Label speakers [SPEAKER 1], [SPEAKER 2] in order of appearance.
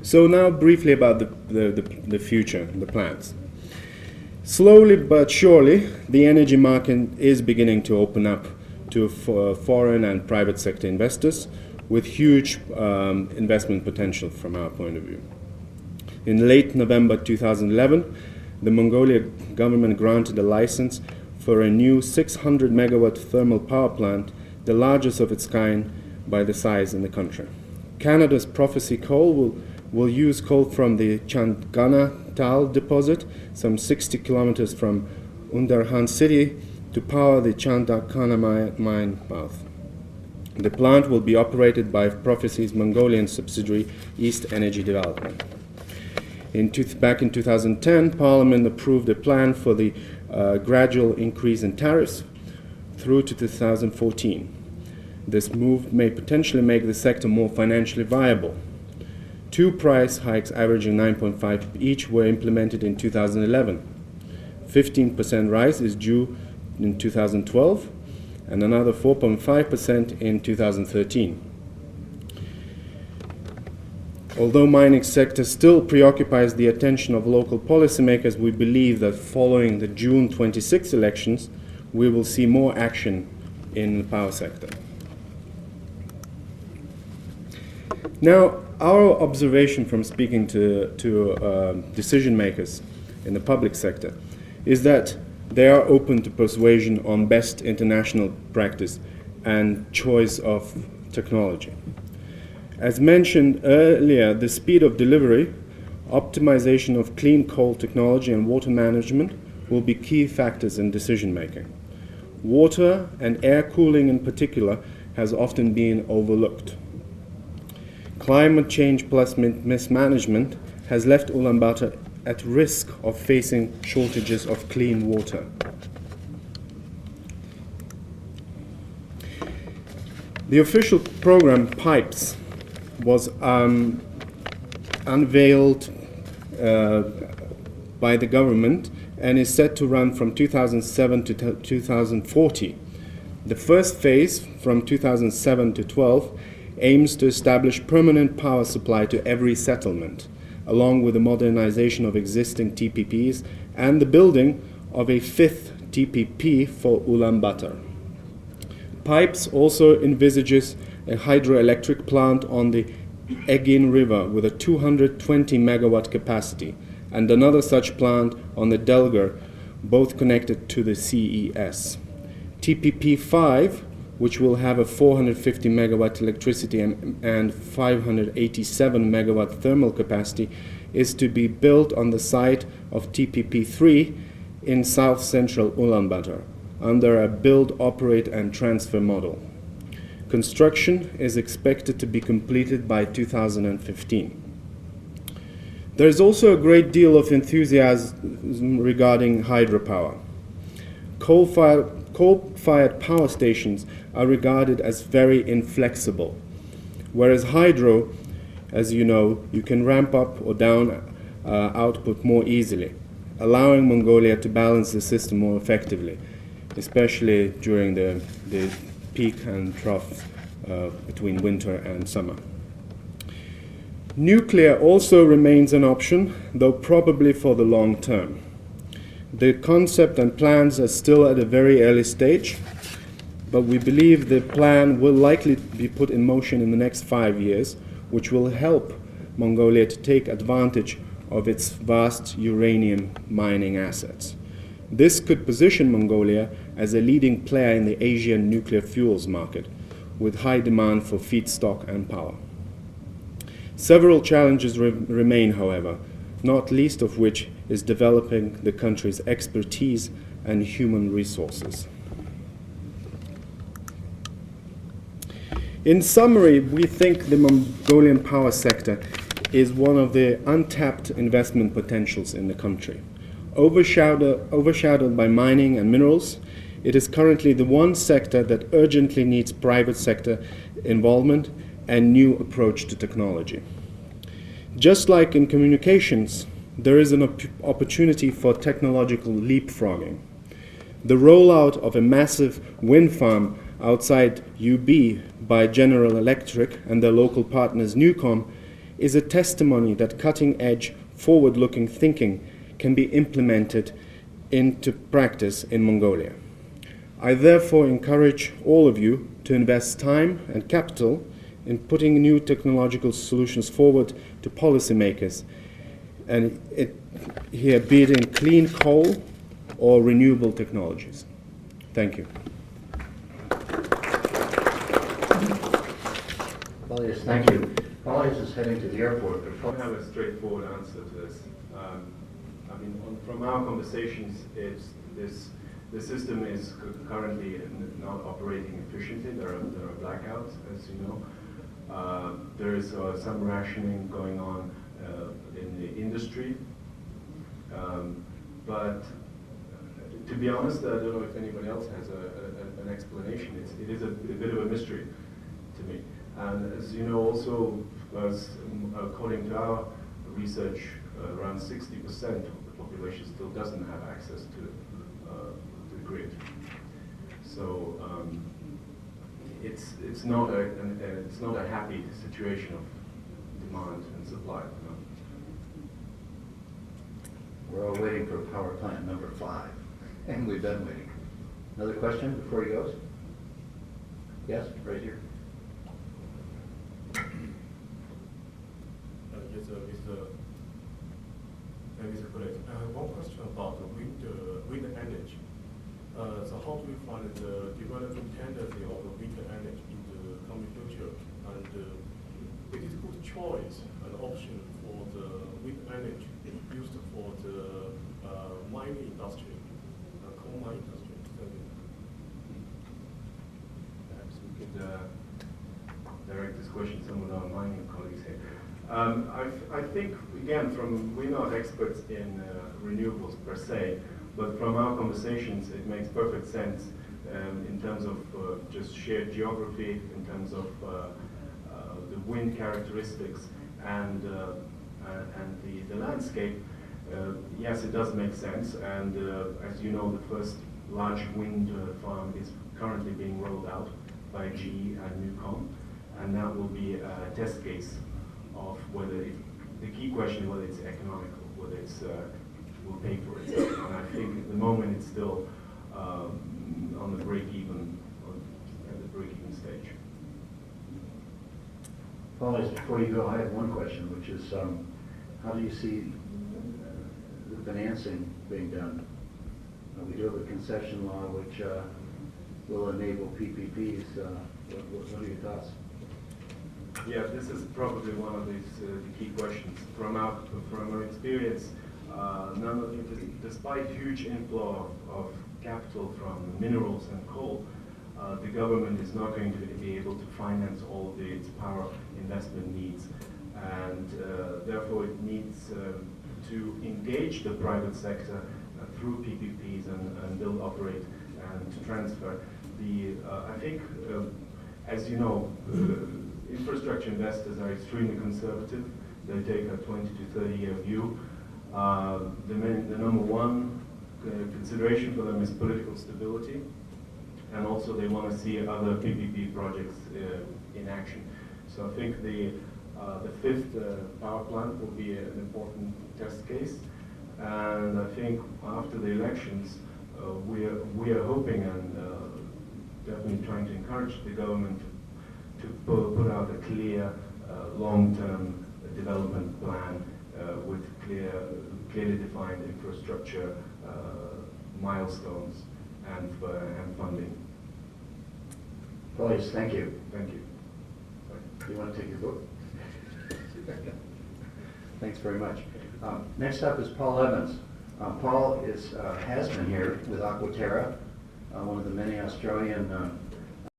[SPEAKER 1] So now briefly about the future, the plans. Slowly but surely, the energy market is beginning to open up to foreign and private sector investors with huge investment potential from our point of view. In late November 2011, the Mongolia government granted a license for a new 600 megawatt thermal power plant, the largest of its kind by the size in the country. Canada's Prophecy Coal will use coal from the Chandgana Tal deposit, some 60 kilometers from Undarhan city, to power the Chandgana mine mouth. The plant will be operated by Prophecy's Mongolian subsidiary, East Energy Development. Back in 2010, Parliament approved a plan for the gradual increase in tariffs through to 2014. This move may potentially make the sector more financially viable. 2 price hikes averaging 9.5 each were implemented in 2011. 15% rise is due in 2012 and another 4.5% in 2013. Although mining sector still preoccupies the attention of local policymakers, we believe that following the June 26 elections, we will see more action in the power sector. Now, our observation from speaking to decision makers in the public sector is that they are open to persuasion on best international practice and choice of technology. As mentioned earlier, the speed of delivery, optimization of clean coal technology and water management will be key factors in decision making. Water and air cooling in particular has often been overlooked. Climate change plus mismanagement has left Ulaanbaatar at risk of facing shortages of clean water. The official program PIPES was unveiled by the government and is set to run from 2007 to 2040. The first phase, from 2007 to 12, aims to establish permanent power supply to every settlement, along with the modernization of existing TPPs and the building of a 5th TPP for Ulaanbaatar. PIPES also envisages a hydroelectric plant on the Egin River with a 220 megawatt capacity and another such plant on the Delgar, both connected to the CES. TPP 5, which will have a 450 megawatt electricity and 587 megawatt thermal capacity, is to be built on the site of TPP 3 in south-central Ulaanbaatar under a build, operate and transfer model. Construction is expected to be completed by 2015. There is also a great deal of enthusiasm regarding hydropower. Coal-fired power stations are regarded as very inflexible, whereas hydro, as you know, you can ramp up or down output more easily, allowing Mongolia to balance the system more effectively, especially during the peak and trough between winter and summer. Nuclear also remains an option, though probably for the long term. The concept and plans are still at a very early stage, but we believe the plan will likely be put in motion in the next 5 years, which will help Mongolia to take advantage of its vast uranium mining assets. This could position Mongolia as a leading player in the Asian nuclear fuels market, with high demand for feedstock and power. Several challenges remain, however, not least of which is developing the country's expertise and human resources. In summary, we think the Mongolian power sector is one of the untapped investment potentials in the country. Overshadowed by mining and minerals, it is currently the one sector that urgently needs private sector involvement and new approach to technology. Just like in communications, there is an opportunity for technological leapfrogging. The rollout of a massive wind farm outside UB by General Electric and their local partners Newcom is a testimony that cutting-edge, forward-looking thinking can be implemented into practice in Mongolia. I therefore encourage all of you to invest time and capital in putting new technological solutions forward to policymakers, and here be it in clean coal or renewable technologies. Thank you.
[SPEAKER 2] Paulius, thank you. Paulius is heading to the airport.
[SPEAKER 1] I don't have a straightforward answer to this. I mean, from our conversations, the system is currently not operating efficiently. There are blackouts, as you know. There is some rationing going on in the industry. But to be honest, I don't know if anybody else has an explanation. It is a bit of a mystery to me. And as you know, also, according to our research, around 60% of the population still doesn't have access to the grid. So it's not a happy situation of demand and supply. You know?
[SPEAKER 2] We're all waiting for power plant number 5, and we've been waiting. Another question before he goes? Yes, right here.
[SPEAKER 3] Yes, Mr. Colleague. One question about wind energy. So how do we find the development tendency of the wind energy in the coming future? And it is a good choice, an option for the wind energy used for the mining industry, coal mine industry.
[SPEAKER 1] Perhaps we could direct this question to some of our mining colleagues here. I think, again, we're not experts in renewables per se, but from our conversations, it makes perfect sense in terms of just shared geography, in terms of the wind characteristics and the landscape. Yes, it does make sense, and as you know, the first large wind farm is currently being rolled out by GE and Newcom, and that will be a test case of whether the key question is whether it's economical, whether it's will pay for itself. And I think at the moment it's still on the break-even stage.
[SPEAKER 2] Paulius, before you go, I have one question, which is how do you see the financing being done? We do have a concession law which will enable PPPs. What are your thoughts?
[SPEAKER 1] Yeah, this is probably one of these key questions. From our experience, despite huge inflow of capital from minerals and coal, the government is not going to be able to finance all of its power investment needs, and therefore it needs to engage the private sector through PPPs and build, operate, and to transfer. I think, as you know, infrastructure investors are extremely conservative. They take a 20 to 30-year view. The number one consideration for them is political stability, and also they want to see other PPP projects in action. So I think the fifth power plant will be an important test case, and I think after the elections, we are hoping and definitely trying to encourage the government to put out a clear long-term development plan with clearly defined infrastructure milestones and funding.
[SPEAKER 2] Paulius, thank you.
[SPEAKER 1] Thank you.
[SPEAKER 2] Do you want to take your vote? Thanks very much. Next up is Paul Evans. Paul has been here with Aquaterra, one of the many Australian